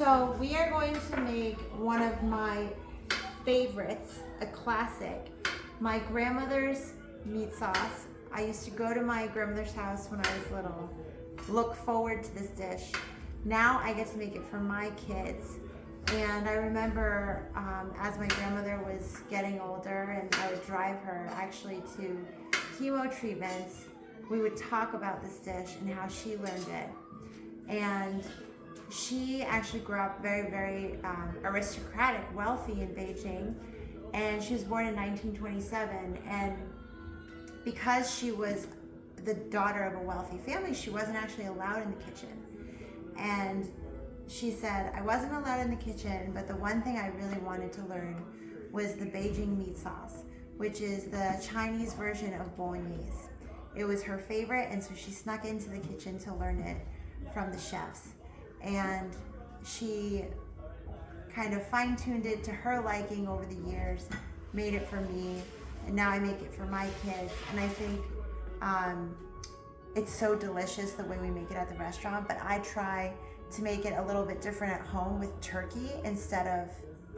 So we are going to make one of my favorites, a classic, my grandmother's meat sauce. I used to go to my grandmother's house when I was little, look forward to this dish. Now I get to make it for my kids. And I remember as my grandmother was getting older and I would drive her actually to chemo treatments, we would talk about this dish and how she learned it. And she actually grew up very, very aristocratic, wealthy in Beijing. And she was born in 1927. And because she was the daughter of a wealthy family, she wasn't actually allowed in the kitchen. And she said, I wasn't allowed in the kitchen, but the one thing I really wanted to learn was the Beijing Meat Sauce, which is the Chinese version of bolognese. It was her favorite, and so she snuck into the kitchen to learn it from the chefs. And she kind of fine-tuned it to her liking over the years, made it for me, and now I make it for my kids. And I think it's so delicious the way we make it at the restaurant, but I try to make it a little bit different at home with turkey instead of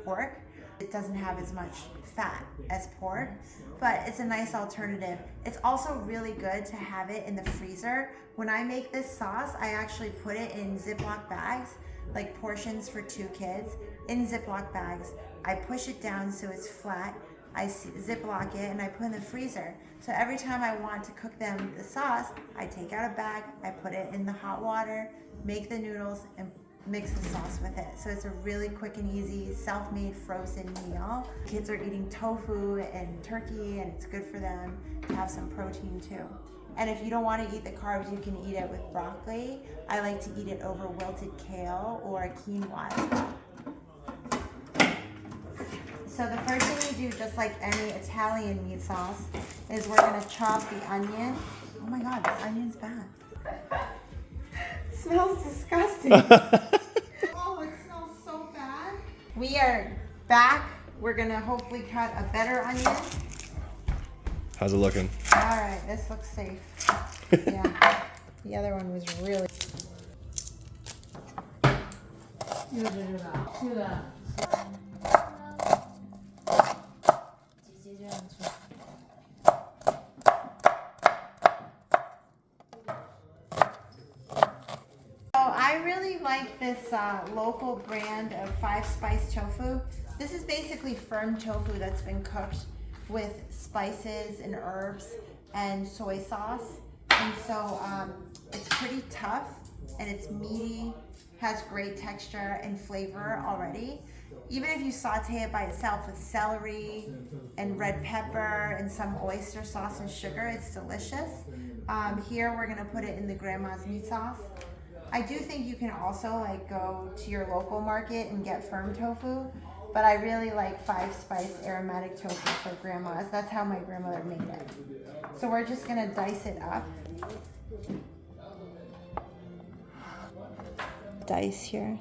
pork. It doesn't have as much fat as pork, but it's a nice alternative. It's also really good to have it in the freezer. When I make this sauce, I actually put it in Ziploc bags, like portions for 2 kids, in Ziploc bags. I push it down so it's flat. I Ziploc it and I put it in the freezer. So every time I want to cook them the sauce, I take out a bag, I put it in the hot water, make the noodles, and mix the sauce with it. So it's a really quick and easy, self-made frozen meal. Kids are eating tofu and turkey, and it's good for them to have some protein too. And if you don't want to eat the carbs, you can eat it with broccoli. I like to eat it over wilted kale or quinoa. So the first thing we do, just like any Italian meat sauce, is we're gonna chop the onion. Oh my God, this onion's bad. It smells disgusting. Oh, it smells so bad. We are back. We're gonna hopefully cut a better onion. How's it looking? All right, this looks safe. Yeah, the other one was really. I really like this local brand of 5-spice tofu. This is basically firm tofu that's been cooked with spices and herbs and soy sauce. And so it's pretty tough and it's meaty, has great texture and flavor already. Even if you saute it by itself with celery and red pepper and some oyster sauce and sugar, it's delicious. Here we're gonna put it in the grandma's meat sauce. I do think you can also like go to your local market and get firm tofu, but I really like 5-spice aromatic tofu for grandma's. That's how my grandmother made it. So we're just gonna dice it up. Dice here.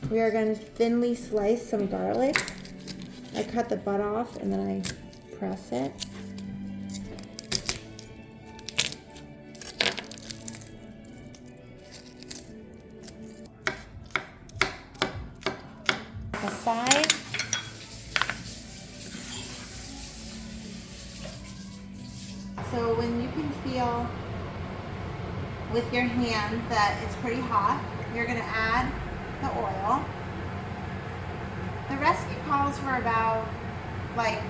We are gonna thinly slice some garlic. I cut the butt off and then I press it. Aside. So when you can feel with your hand that it's pretty hot, you're going to add the oil. The recipe calls for about like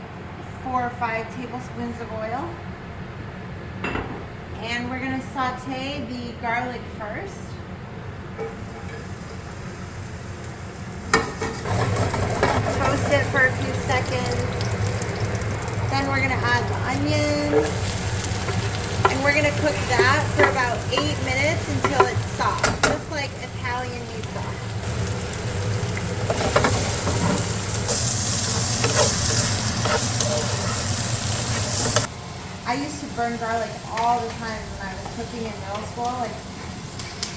4 or 5 tablespoons of oil. And we're going to saute the garlic first. Toast it for a few seconds. Then we're gonna add the onions. And we're gonna cook that for about 8 minutes until it's soft, just like Italian meat sauce. I used to burn garlic all the time when I was cooking in middle school.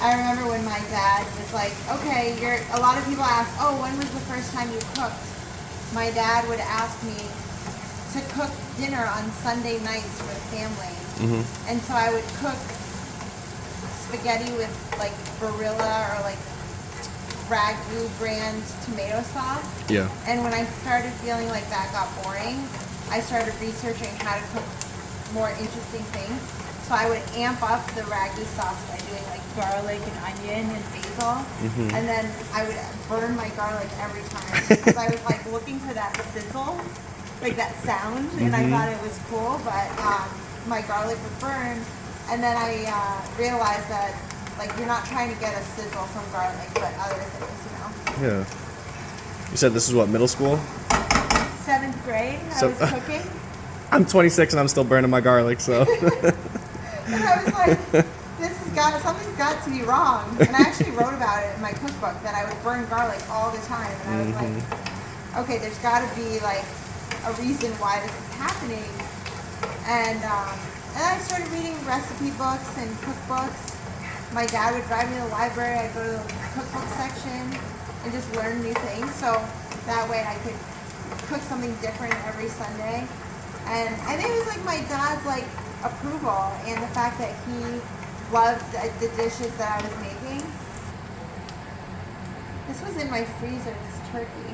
I remember when my dad was like, okay, a lot of people ask, oh, when was the first time you cooked? My dad would ask me to cook dinner on Sunday nights for the family. Mm-hmm. And so I would cook spaghetti with like Barilla or like Ragu brand tomato sauce. Yeah. And when I started feeling like that got boring, I started researching how to cook more interesting things. So I would amp up the Ragu sauce by doing like garlic and onion and basil. And then I would burn my garlic every time because I was like looking for that sizzle, like that sound, and I thought it was cool, but my garlic would burn. And then I realized that like you're not trying to get a sizzle from garlic, but other things, you know. Yeah. You said this is what, middle school? 7th grade, I was cooking. I'm 26 and I'm still burning my garlic, so. And I was like, something's got to be wrong. And I actually wrote about it in my cookbook that I would burn garlic all the time. And I was like, okay, there's got to be like a reason why this is happening. And I started reading recipe books and cookbooks. My dad would drive me to the library. I'd go to the cookbook section and just learn new things. So that way I could cook something different every Sunday. And I think it was like my dad's like approval and the fact that he loved the dishes that I was making. This was in my freezer, this turkey.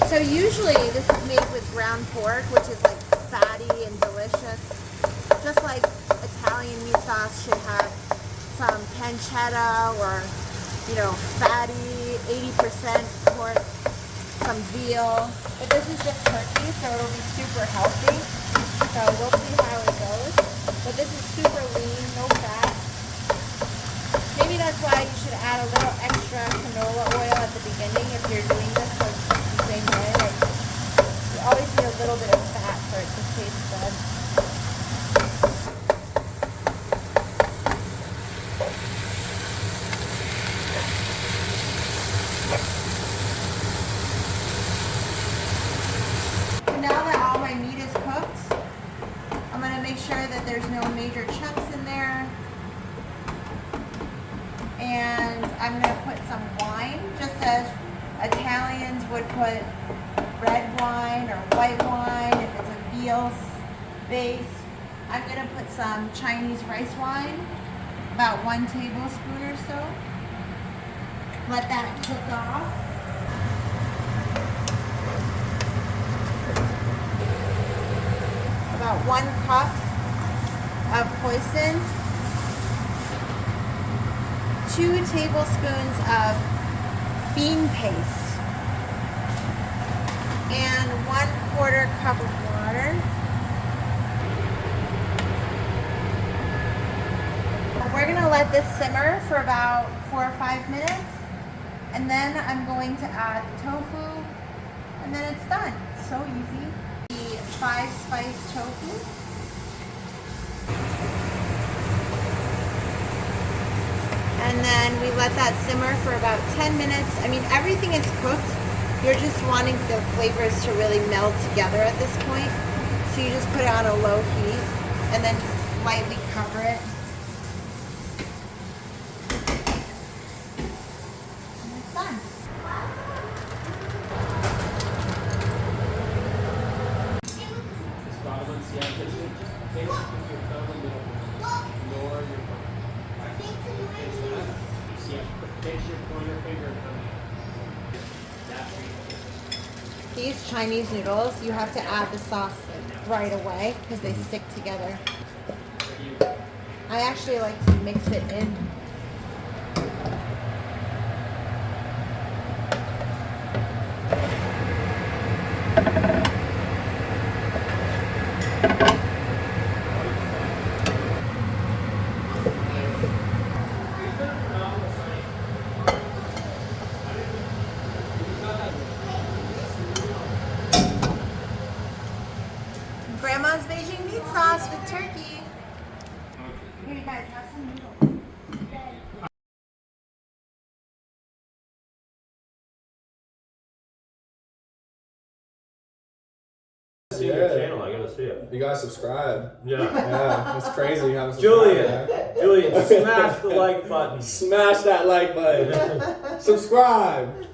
So usually this is made with ground pork, which is like fatty and delicious. Just like Italian meat sauce should have some pancetta or, you know, fatty, 80% pork, some veal. But this is just turkey, so it'll be super healthy. So we'll see how it goes. But this is super lean, no fat. Maybe that's why you should add a little extra canola oil at the beginning if you're doing this the same way. Like, you always need a little bit of fat for it to taste good. So now that all my meat is cooked, I'm going to make sure that there's no major chunks in there. And I'm going to put some wine, just as Italians would put red wine or white wine if it's a veal base. I'm going to put some Chinese rice wine, about 1 tablespoon or so. Let that cook off. About 1 cup of hoisin. 2 tablespoons of bean paste. And 1/4 cup of water. We're gonna let this simmer for about 4 or 5 minutes. And then I'm going to add tofu, and then it's done. So easy. The 5-spice tofu. And then we let that simmer for about 10 minutes. I mean, everything is cooked. You're just wanting the flavors to really meld together at this point. So you just put it on a low heat and then just lightly cover it. And it's done. These Chinese noodles, you have to add the sauce right away because they stick together. I actually like to mix it in. Grandma's Beijing meat sauce with turkey. Here, you guys have some noodles. See your channel, I gotta see it. You guys subscribe. Yeah. Yeah, it's crazy how Julian, smash the like button. Smash that like button. Subscribe.